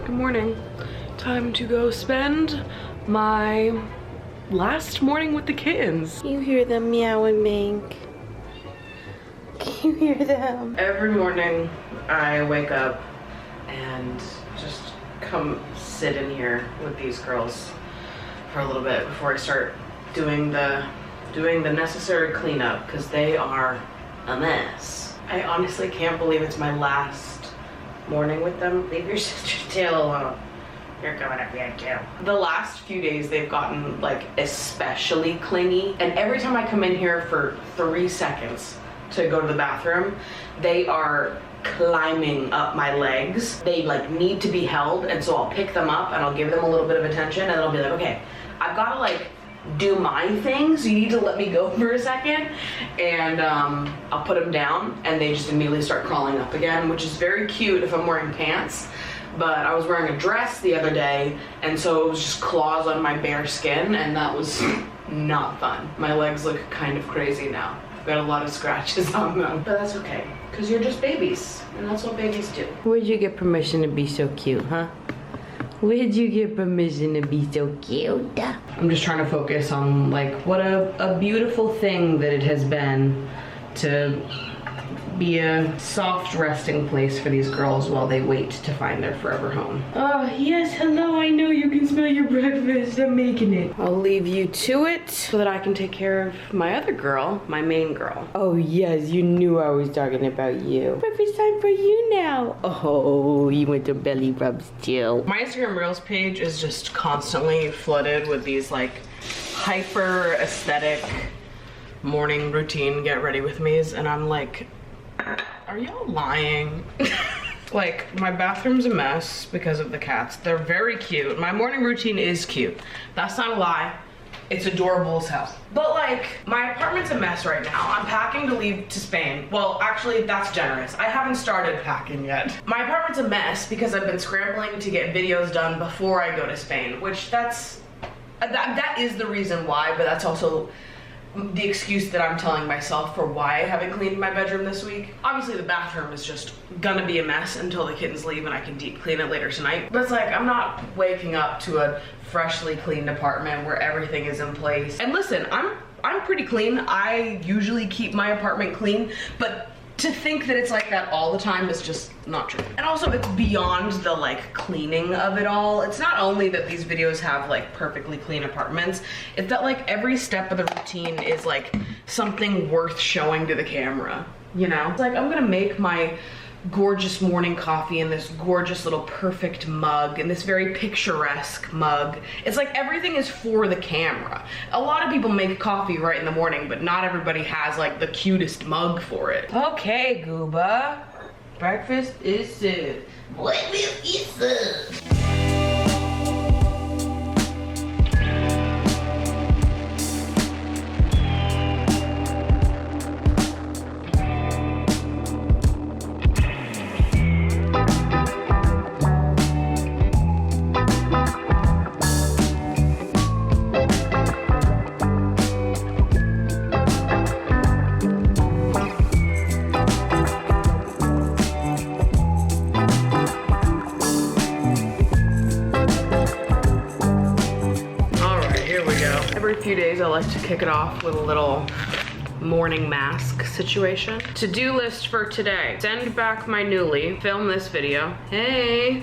Good morning. Time to go spend my last morning with the kittens. You hear them meowing, Mink? Can you hear them? Every morning I wake up and just come sit in here with these girls for a little bit before I start doing the necessary cleanup because they are a mess. I honestly can't believe it's my last morning with them. Leave your sister's tail alone. You're coming up here too. The last few days they've gotten like especially clingy, and every time I come in here for 3 seconds to go to the bathroom, they are climbing up my legs. They like need to be held, and so I'll pick them up and I'll give them a little bit of attention, and then I'll be like, okay, I've got to like do my thing, so you need to let me go for a second. And I'll put them down and they just immediately start crawling up again, which is very cute if I'm wearing pants. But I was wearing a dress the other day, and so it was just claws on my bare skin, and that was not fun. My legs look kind of crazy now. I've got a lot of scratches on them, but that's okay, because you're just babies, and that's what babies do. Where'd you get permission to be so cute, huh? Where'd you get permission to be so cute? I'm just trying to focus on like what a beautiful thing that it has been to be a soft resting place for these girls while they wait to find their forever home. Oh, yes, hello, I know you can smell your breakfast. I'm making it. I'll leave you to it so that I can take care of my other girl, my main girl. Oh, yes, you knew I was talking about you. Breakfast time for you now. Oh, you went to belly rubs too. My Instagram Reels page is just constantly flooded with these like hyper aesthetic morning routine get ready with me's, and I'm like, are y'all lying? Like, my bathroom's a mess because of the cats. They're very cute. My morning routine is cute. That's not a lie. It's adorable as hell. But like, my apartment's a mess right now. I'm packing to leave to Spain. Well, actually, that's generous. I haven't started packing yet. My apartment's a mess because I've been scrambling to get videos done before I go to Spain, which that is the reason why, but that's also the excuse that I'm telling myself for why I haven't cleaned my bedroom this week. Obviously the bathroom is just gonna be a mess until the kittens leave and I can deep clean it later tonight. But it's like, I'm not waking up to a freshly cleaned apartment where everything is in place. And listen, I'm pretty clean. I usually keep my apartment clean, but to think that it's like that all the time is just not true. And also it's beyond the like cleaning of it all. It's not only that these videos have like perfectly clean apartments, it's that like every step of the routine is like something worth showing to the camera, you know? It's like, I'm gonna make my gorgeous morning coffee in this gorgeous little perfect mug, in this very picturesque mug. It's like everything is for the camera. A lot of people make coffee right in the morning, but not everybody has like the cutest mug for it. Okay, Gooba. Breakfast is served. What will be served? Every few days I like to kick it off with a little morning mask situation. To-do list for today: send back my newly, film this video. Hey.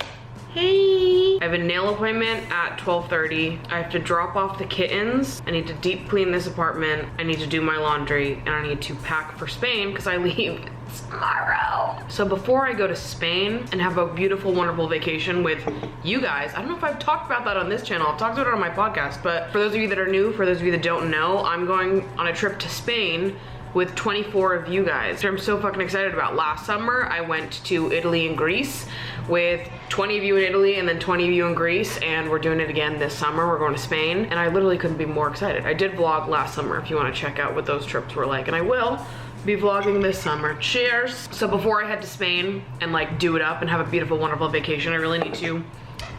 Hey. I have a nail appointment at 12:30. I have to drop off the kittens. I need to deep clean this apartment. I need to do my laundry, and I need to pack for Spain because I leave tomorrow. So before I go to Spain and have a beautiful, wonderful vacation with you guys, I don't know if I've talked about that on this channel. I've talked about it on my podcast, but for those of you that are new, for those of you that don't know, I'm going on a trip to Spain with 24 of you guys. I'm so fucking excited about. Last summer, I went to Italy and Greece with 20 of you in Italy and then 20 of you in Greece, and we're doing it again this summer. We're going to Spain, and I literally couldn't be more excited. I did vlog last summer if you want to check out what those trips were like, and I will be vlogging this summer. Cheers. So before I head to Spain and like do it up and have a beautiful, wonderful vacation, I really need to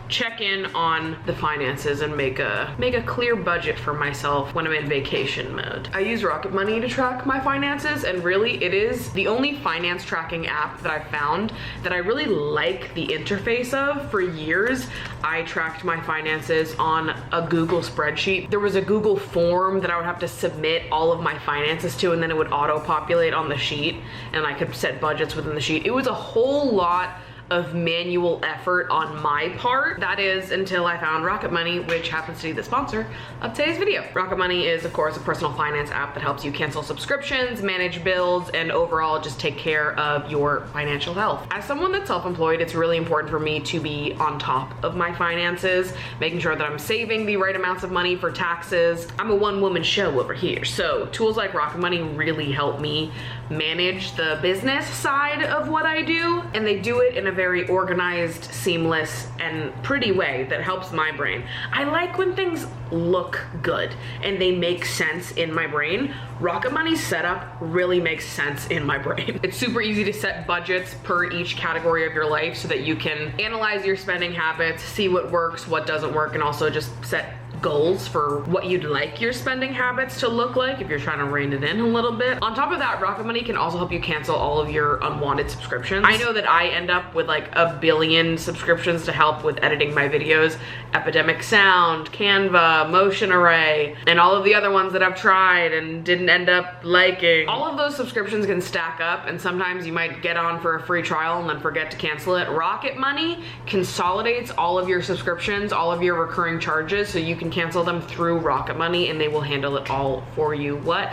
check in on the finances and make a clear budget for myself when I'm in vacation mode. I use Rocket Money to track my finances, and really it is the only finance tracking app that I've found that I really like the interface of. For years, I tracked my finances on a Google spreadsheet. There was a Google form that I would have to submit all of my finances to, and then it would auto-populate on the sheet, and I could set budgets within the sheet. It was a whole lot of manual effort on my part. That is until I found Rocket Money, which happens to be the sponsor of today's video. Rocket Money is, of course, a personal finance app that helps you cancel subscriptions, manage bills, and overall just take care of your financial health. As someone that's self-employed, it's really important for me to be on top of my finances, making sure that I'm saving the right amounts of money for taxes. I'm a one-woman show over here, so tools like Rocket Money really help me manage the business side of what I do, and they do it in a very organized, seamless, and pretty way that helps my brain. I like when things look good and they make sense in my brain. Rocket Money's setup really makes sense in my brain. It's super easy to set budgets per each category of your life so that you can analyze your spending habits, see what works, what doesn't work, and also just set goals for what you'd like your spending habits to look like if you're trying to rein it in a little bit. On top of that, Rocket Money can also help you cancel all of your unwanted subscriptions. I know that I end up with like 1 billion subscriptions to help with editing my videos. Epidemic Sound, Canva, Motion Array, and all of the other ones that I've tried and didn't end up liking. All of those subscriptions can stack up, and sometimes you might get on for a free trial and then forget to cancel it. Rocket Money consolidates all of your subscriptions, all of your recurring charges, so you can cancel them through Rocket Money and they will handle it all for you. What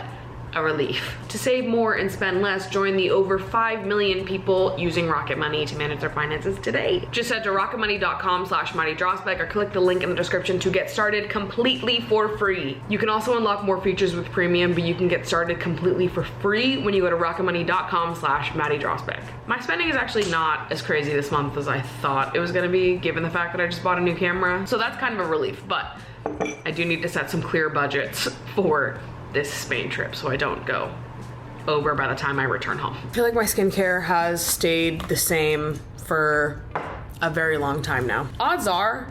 a relief. To save more and spend less, join the over 5 million people using Rocket Money to manage their finances today. Just head to rocketmoney.com/Maddie Dragsbaek or click the link in the description to get started completely for free. You can also unlock more features with premium, but you can get started completely for free when you go to rocketmoney.com/Maddie Dragsbaek. My spending is actually not as crazy this month as I thought it was gonna be, given the fact that I just bought a new camera. So that's kind of a relief, but I do need to set some clear budgets for this Spain trip so I don't go over by the time I return home. I feel like my skincare has stayed the same for a very long time now. Odds are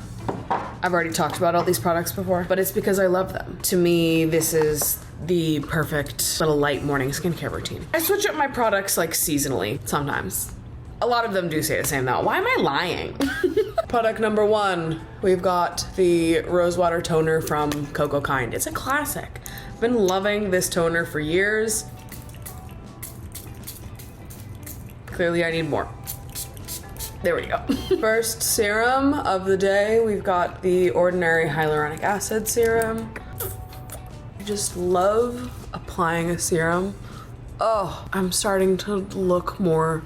I've already talked about all these products before, but it's because I love them. To me, this is the perfect little light morning skincare routine. I switch up my products like seasonally sometimes. A lot of them do stay the same though. Why am I lying? Product number 1, we've got the Rosewater Toner from Coco Kind. It's a classic. I've been loving this toner for years. Clearly I need more. There we go. First serum of the day, we've got the Ordinary Hyaluronic Acid Serum. I just love applying a serum. Oh, I'm starting to look more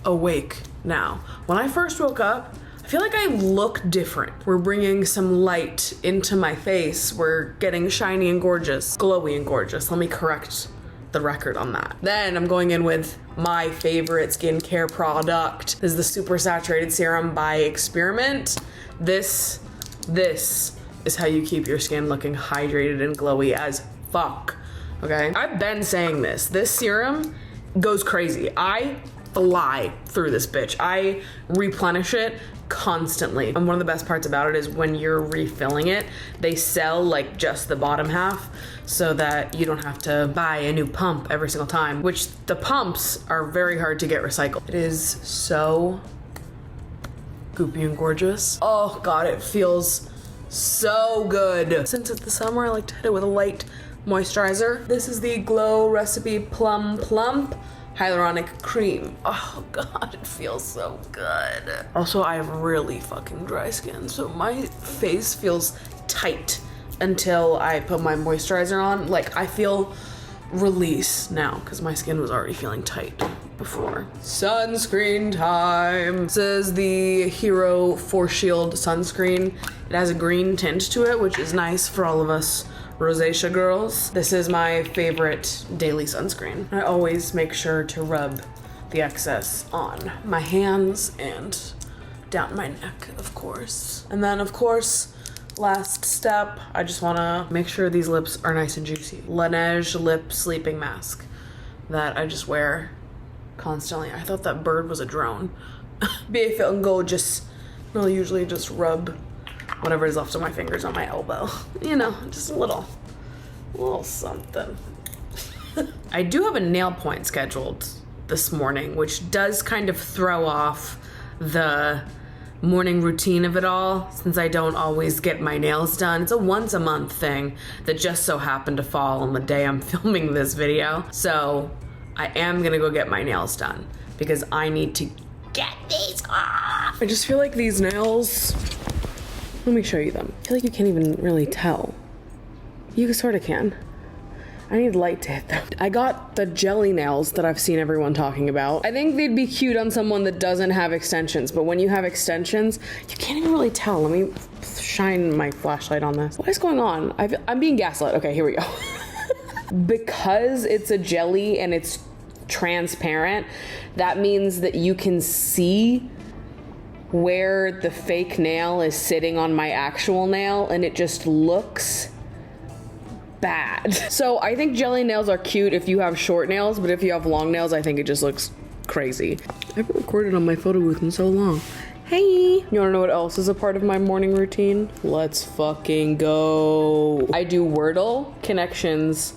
awake now. When I first woke up, I feel like I look different. We're bringing some light into my face. We're getting shiny and gorgeous, glowy and gorgeous. Let me correct the record on that. Then I'm going in with my favorite skincare product. This is the Super Saturated Serum by Experiment. This is how you keep your skin looking hydrated and glowy as fuck, okay? I've been saying this. This serum goes crazy. I fly through this bitch. I replenish it constantly. And one of the best parts about it is when you're refilling it, they sell like just the bottom half so that you don't have to buy a new pump every single time, which the pumps are very hard to get recycled. It is so goopy and gorgeous. Oh God, it feels so good. Since it's the summer, I like to hit it with a light moisturizer. This is the Glow Recipe Plum Plump Hyaluronic Cream. Oh God, it feels so good. Also, I have really fucking dry skin, so my face feels tight until I put my moisturizer on. Like, I feel release now because my skin was already feeling tight before. Sunscreen time. This is the Hero Force Shield sunscreen. It has a green tint to it, which is nice for all of us rosacea girls. This is my favorite daily sunscreen. I always make sure to rub the excess on my hands and down my neck, of course. And then, of course, last step, I just wanna make sure these lips are nice and juicy. Laneige Lip Sleeping Mask that I just wear constantly. I thought that bird was a drone. Be feeling gorgeous I'll usually just rub whatever is left of my fingers on my elbow. You know, just a little something. I do have a nail point scheduled this morning, which does kind of throw off the morning routine of it all, since I don't always get my nails done. It's a once a month thing that just so happened to fall on the day I'm filming this video. So I am gonna go get my nails done because I need to get these off. I just feel like these nails, let me show you them. I feel like you can't even really tell. You sort of can. I need light to hit them. I got the jelly nails that I've seen everyone talking about. I think they'd be cute on someone that doesn't have extensions, but when you have extensions, you can't even really tell. Let me shine my flashlight on this. What is going on? I'm being gaslit. Okay, here we go. Because it's a jelly and it's transparent, that means that you can see where the fake nail is sitting on my actual nail, and it just looks bad. So I think jelly nails are cute if you have short nails, but if you have long nails, I think it just looks crazy. I haven't recorded on my photo booth in so long. Hey, you wanna know what else is a part of my morning routine? Let's fucking go. I do Wordle, connections,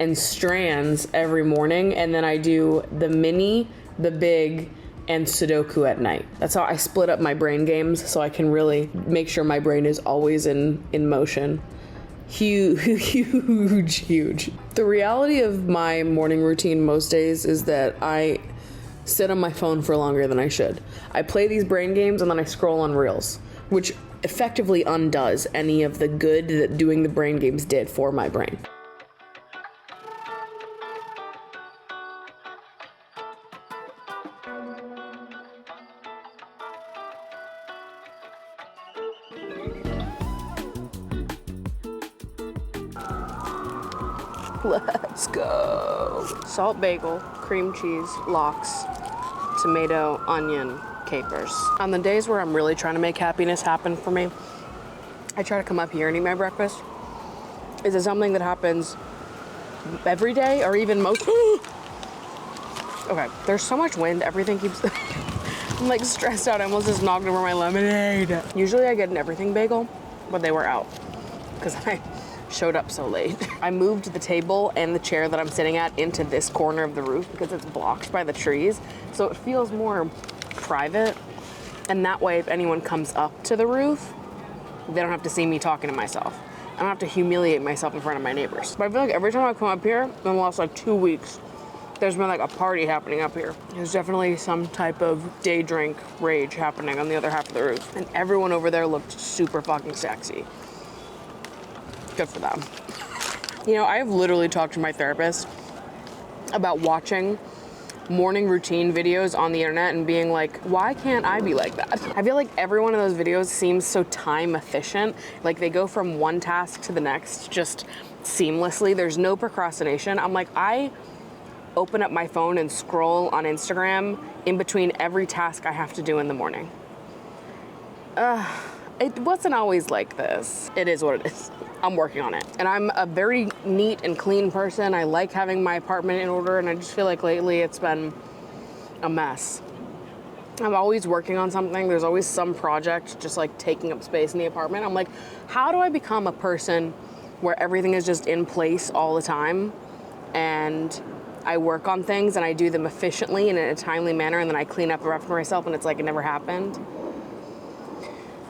and strands every morning, and then I do the mini, the big, and Sudoku at night. That's how I split up my brain games, so I can really make sure my brain is always in motion. Huge. The reality of my morning routine most days is that I sit on my phone for longer than I should. I play these brain games and then I scroll on Reels, which effectively undoes any of the good that doing the brain games did for my brain. Let's go. Salt bagel, cream cheese, lox, tomato, onion, capers. On the days where I'm really trying to make happiness happen for me, I try to come up here and eat my breakfast. Is it something that happens every day or even most? Okay, there's so much wind, everything keeps, I'm like stressed out. I almost just knocked over my lemonade. Usually I get an everything bagel, but they were out because I showed up so late. I moved the table and the chair that I'm sitting at into this corner of the roof because it's blocked by the trees, so it feels more private, and that way if anyone comes up to the roof, they don't have to see me talking to myself. I don't have to humiliate myself in front of my neighbors. But I feel like every time I come up here in the last like 2 weeks, there's been like a party happening up here. There's definitely some type of day drink rage happening on the other half of the roof, and everyone over there looked super fucking sexy. Good for them. You know, I've literally talked to my therapist about watching morning routine videos on the internet and being like, why can't I be like that? I feel like every one of those videos seems so time efficient. Like they go from one task to the next just seamlessly. There's no procrastination. I'm like, I open up my phone and scroll on Instagram in between every task I have to do in the morning. It wasn't always like this. It is what it is. I'm working on it. And I'm a very neat and clean person. I like having my apartment in order, and I just feel like lately it's been a mess. I'm always working on something. There's always some project just like taking up space in the apartment. I'm like, how do I become a person where everything is just in place all the time, and I work on things and I do them efficiently and in a timely manner, and then I clean up after myself and it's like it never happened?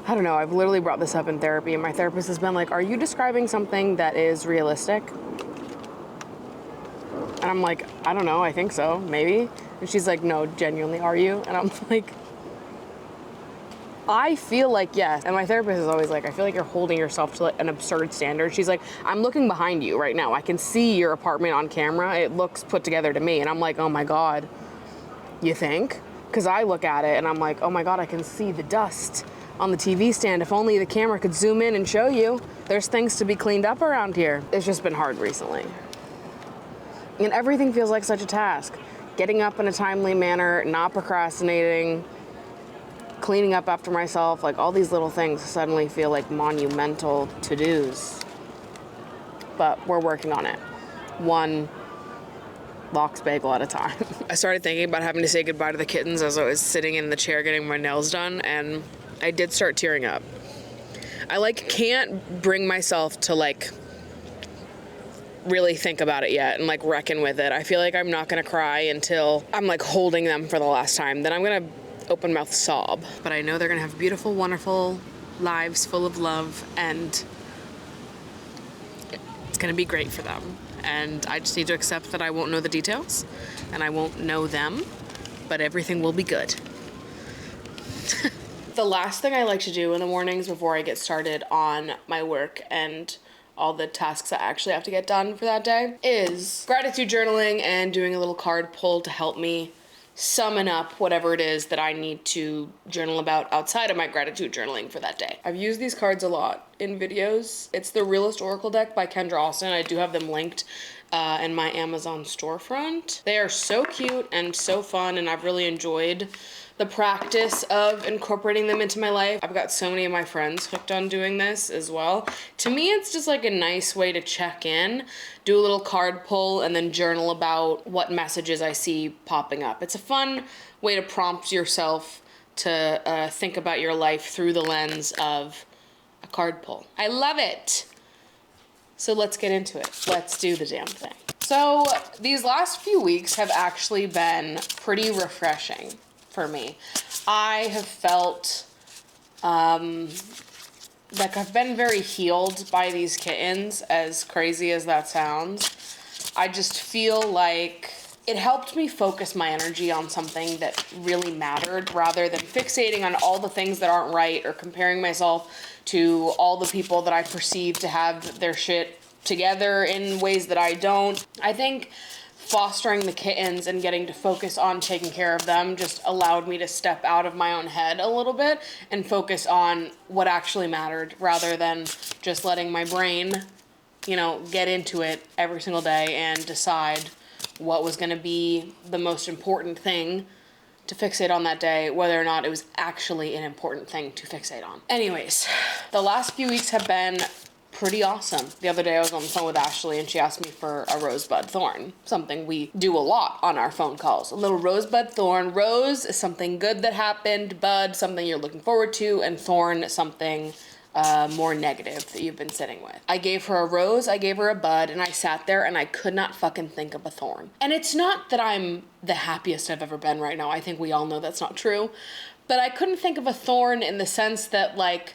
I don't know, I've literally brought this up in therapy, and my therapist has been like, are you describing something that is realistic? And I'm like, I don't know, I think so, maybe. And she's like, no, genuinely, are you? And I'm like, I feel like yes. And my therapist is always like, I feel like you're holding yourself to like an absurd standard. She's like, I'm looking behind you right now. I can see your apartment on camera. It looks put together to me. And I'm like, oh my God, you think? Because I look at it and I'm like, oh my God, I can see the dust on the TV stand. If only the camera could zoom in and show you. There's things to be cleaned up around here. It's just been hard recently. And everything feels like such a task. Getting up in a timely manner, not procrastinating, cleaning up after myself, like all these little things suddenly feel like monumental to-dos. But we're working on it. One lox bagel at a time. I started thinking about having to say goodbye to the kittens as I was sitting in the chair getting my nails done, and I did start tearing up. I like can't bring myself to like really think about it yet and like reckon with it. I feel like I'm not gonna cry until I'm like holding them for the last time. Then I'm gonna open mouth sob. But I know they're gonna have beautiful, wonderful lives full of love, and it's gonna be great for them. And I just need to accept that I won't know the details and I won't know them, but everything will be good. The last thing I like to do in the mornings before I get started on my work and all the tasks I actually have to get done for that day is gratitude journaling and doing a little card pull to help me summon up whatever it is that I need to journal about outside of my gratitude journaling for that day. I've used these cards a lot in videos. It's the Realist Oracle deck by Kendra Austin. I do have them linked in my Amazon storefront. They are so cute and so fun, and I've really enjoyed the practice of incorporating them into my life. I've got so many of my friends hooked on doing this as well. To me, it's just like a nice way to check in, do a little card pull, and then journal about what messages I see popping up. It's a fun way to prompt yourself to think about your life through the lens of a card pull. I love it. So let's get into it. Let's do the damn thing. So these last few weeks have actually been pretty refreshing for me. I have felt like I've been very healed by these kittens, as crazy as that sounds. I just feel like it helped me focus my energy on something that really mattered rather than fixating on all the things that aren't right or comparing myself to all the people that I perceive to have their shit together in ways that I don't. I think fostering the kittens and getting to focus on taking care of them just allowed me to step out of my own head a little bit and focus on what actually mattered rather than just letting my brain, you know, get into it every single day and decide what was going to be the most important thing to fixate on that day, whether or not it was actually an important thing to fixate on. Anyways, the last few weeks have been pretty awesome. The other day I was on the phone with Ashley and she asked me for a rosebud thorn, something we do a lot on our phone calls. A little rosebud thorn. Rose is something good that happened, bud, something you're looking forward to, and thorn, something more negative that you've been sitting with. I gave her a rose, I gave her a bud, and I sat there and I could not fucking think of a thorn. And it's not that I'm the happiest I've ever been right now. I think we all know that's not true. But I couldn't think of a thorn in the sense that, like,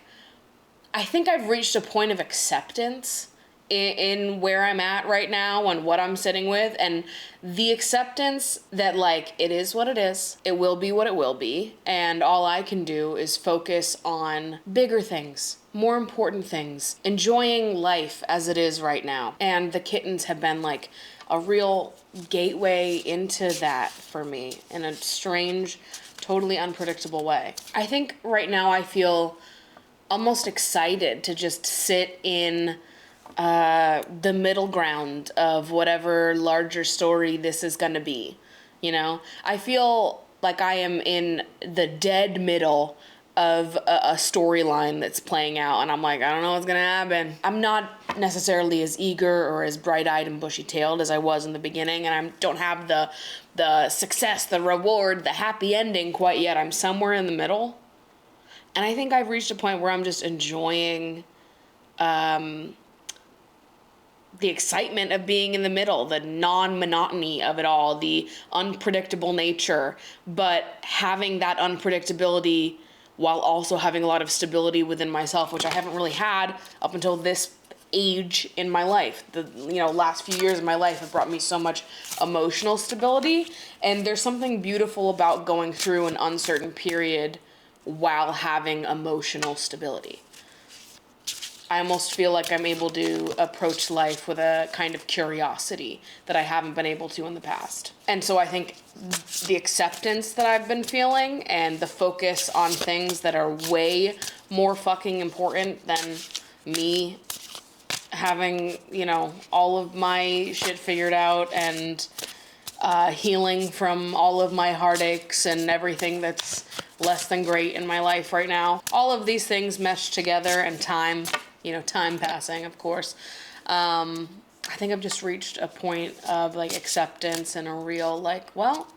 I think I've reached a point of acceptance in where I'm at right now and what I'm sitting with, and the acceptance that, like, it is what it is, it will be what it will be, and all I can do is focus on bigger things, more important things, enjoying life as it is right now. And the kittens have been like a real gateway into that for me in a strange, totally unpredictable way. I think right now I feel almost excited to just sit in the middle ground of whatever larger story this is gonna be, you know? I feel like I am in the dead middle of a storyline that's playing out, and I'm like, I don't know what's gonna happen. I'm not necessarily as eager or as bright-eyed and bushy-tailed as I was in the beginning, and I don't have the success, the reward, the happy ending quite yet. I'm somewhere in the middle. And I think I've reached a point where I'm just enjoying the excitement of being in the middle, the non-monotony of it all, the unpredictable nature, but having that unpredictability while also having a lot of stability within myself, which I haven't really had up until this age in my life. The last few years of my life have brought me so much emotional stability, and there's something beautiful about going through an uncertain period while having emotional stability. I almost feel like I'm able to approach life with a kind of curiosity that I haven't been able to in the past. And so I think the acceptance that I've been feeling and the focus on things that are way more fucking important than me having, all of my shit figured out and healing from all of my heartaches and everything that's less than great in my life right now. All of these things meshed together, and time passing, of course. I think I've just reached a point of like acceptance and a real like, well,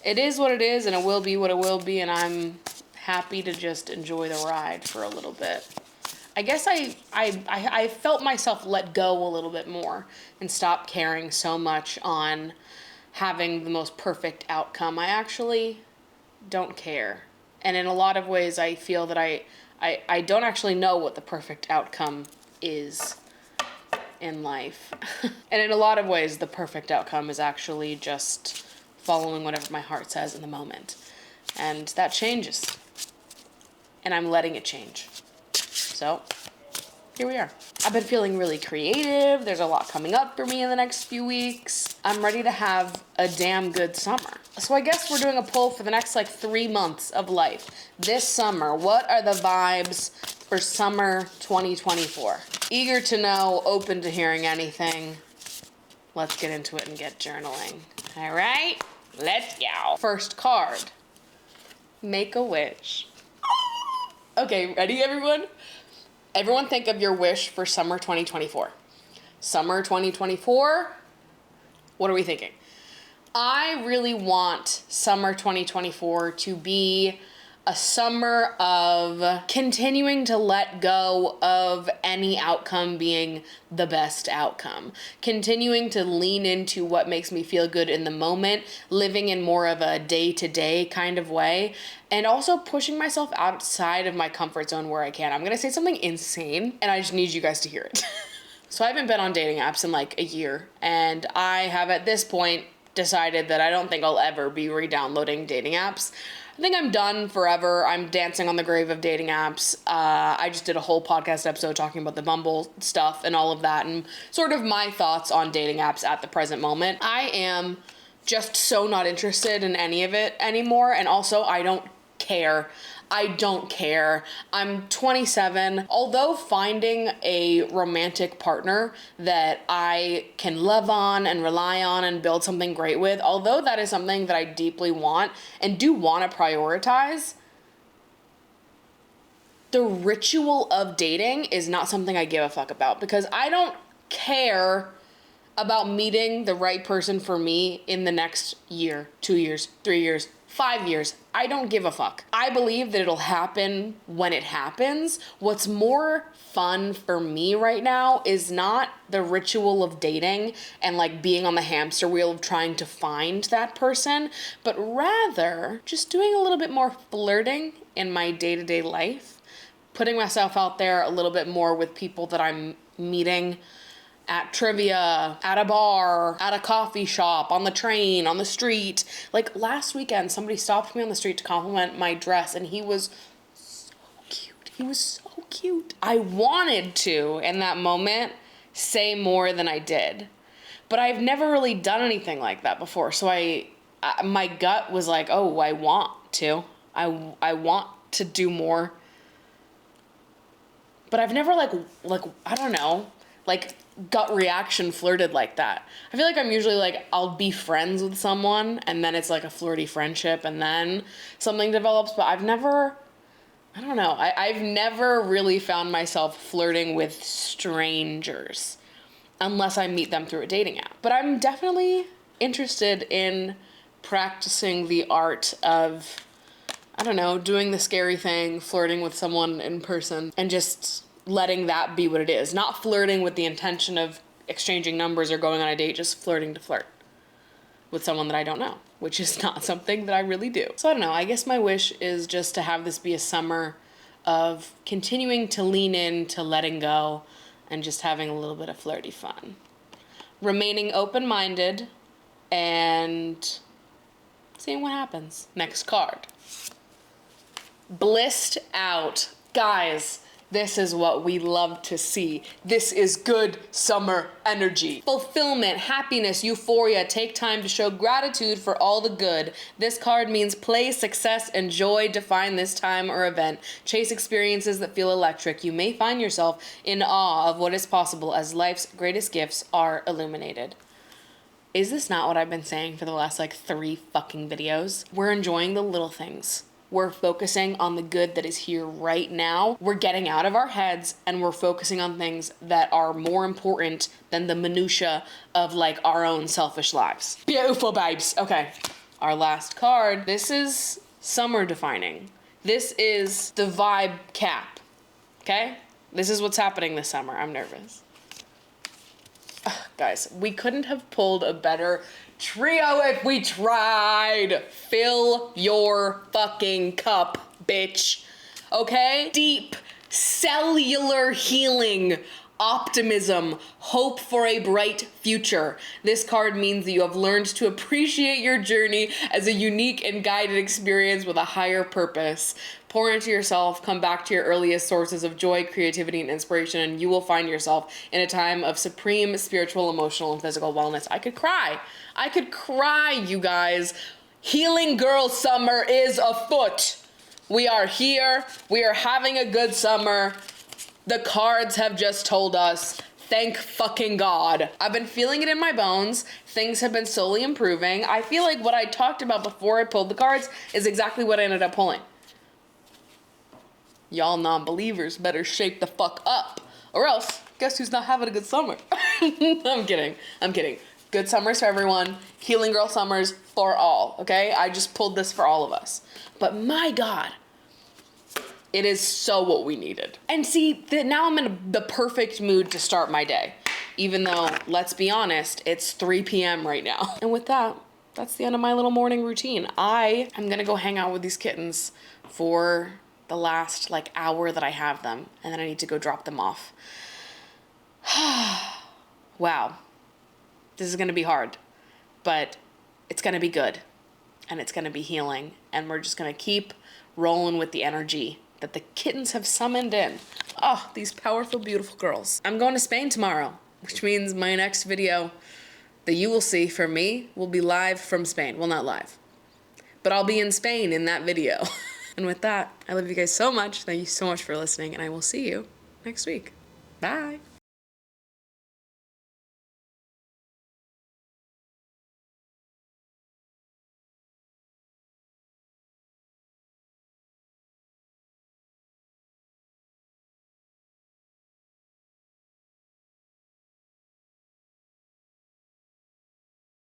it is what it is and it will be what it will be, and I'm happy to just enjoy the ride for a little bit. I guess I felt myself let go a little bit more and stop caring so much on having the most perfect outcome. I actually don't care. And in a lot of ways, I feel that I don't actually know what the perfect outcome is in life. And in a lot of ways, the perfect outcome is actually just following whatever my heart says in the moment. And that changes. And I'm letting it change. So, here we are. I've been feeling really creative. There's a lot coming up for me in the next few weeks. I'm ready to have a damn good summer. So I guess we're doing a poll for the next like 3 months of life. This summer, what are the vibes for summer 2024? Eager to know, open to hearing anything. Let's get into it and get journaling. All right, let's go. First card, make a wish. Okay, ready everyone? Everyone think of your wish for summer 2024. Summer 2024, what are we thinking? I really want summer 2024 to be a summer of continuing to let go of any outcome being the best outcome. Continuing to lean into what makes me feel good in the moment, living in more of a day-to-day kind of way, and also pushing myself outside of my comfort zone where I can. I'm gonna say something insane, and I just need you guys to hear it. So I haven't been on dating apps in like a year, and I have at this point decided that I don't think I'll ever be re-downloading dating apps. I think I'm done forever. I'm dancing on the grave of dating apps. I just did a whole podcast episode talking about the Bumble stuff and all of that and sort of my thoughts on dating apps at the present moment. I am just so not interested in any of it anymore, and also I don't care. I don't care. I'm 27. Although finding a romantic partner that I can love on and rely on and build something great with, although that is something that I deeply want and do want to prioritize, the ritual of dating is not something I give a fuck about, because I don't care about meeting the right person for me in the next year, 2 years, 3 years, 5 years. I don't give a fuck. I believe that it'll happen when it happens. What's more fun for me right now is not the ritual of dating and like being on the hamster wheel of trying to find that person, but rather just doing a little bit more flirting in my day-to-day life, putting myself out there a little bit more with people that I'm meeting at trivia, at a bar, at a coffee shop, on the train, on the street. Like last weekend, somebody stopped me on the street to compliment my dress, and he was so cute. He was so cute. I wanted to, in that moment, say more than I did. But I've never really done anything like that before. So my gut was like, oh, I want to. I want to do more. But I've never like I don't know, like gut reaction flirted like that. I feel like I'm usually like, I'll be friends with someone and then it's like a flirty friendship and then something develops, but I've never really found myself flirting with strangers unless I meet them through a dating app. But I'm definitely interested in practicing the art of, I don't know, doing the scary thing, flirting with someone in person, and just letting that be what it is. Not flirting with the intention of exchanging numbers or going on a date, just flirting to flirt with someone that I don't know, which is not something that I really do. So I don't know, I guess my wish is just to have this be a summer of continuing to lean in to letting go and just having a little bit of flirty fun. Remaining open-minded and seeing what happens. Next card. Blissed out. Guys, this is what we love to see. This is good summer energy. Fulfillment, happiness, euphoria. Take time to show gratitude for all the good. This card means play, success, and joy define this time or event. Chase experiences that feel electric. You may find yourself in awe of what is possible as life's greatest gifts are illuminated. Is this not what I've been saying for the last 3 fucking videos? We're enjoying the little things. We're focusing on the good that is here right now. We're getting out of our heads and we're focusing on things that are more important than the minutia of our own selfish lives. Beautiful babes. Okay, our last card. This is summer defining. This is the vibe cap, okay? This is what's happening this summer. I'm nervous. Ugh, guys, we couldn't have pulled a better trio if we tried. Fill your fucking cup, bitch. Okay? Deep, cellular healing, optimism, hope for a bright future. This card means that you have learned to appreciate your journey as a unique and guided experience with a higher purpose. Pour into yourself, come back to your earliest sources of joy, creativity, and inspiration, and you will find yourself in a time of supreme spiritual, emotional, and physical wellness. I could cry. I could cry, you guys. Healing Girl Summer is afoot. We are here. We are having a good summer. The cards have just told us, thank fucking God. I've been feeling it in my bones. Things have been slowly improving. I feel like what I talked about before I pulled the cards is exactly what I ended up pulling. Y'all non-believers better shape the fuck up, or else guess who's not having a good summer? I'm kidding. I'm kidding. Good summers for everyone. Healing Girl Summers for all, okay? I just pulled this for all of us. But my God, it is so what we needed. And see, now I'm in the perfect mood to start my day. Even though, let's be honest, it's 3 p.m. right now. And with that, that's the end of my little morning routine. I am gonna go hang out with these kittens for the last hour that I have them, and then I need to go drop them off. Wow. This is gonna be hard, but it's gonna be good, and it's gonna be healing, and we're just gonna keep rolling with the energy that the kittens have summoned in. Oh, these powerful, beautiful girls. I'm going to Spain tomorrow, which means my next video that you will see from me will be live from Spain. Well, not live, but I'll be in Spain in that video. And with that, I love you guys so much. Thank you so much for listening, and I will see you next week. Bye.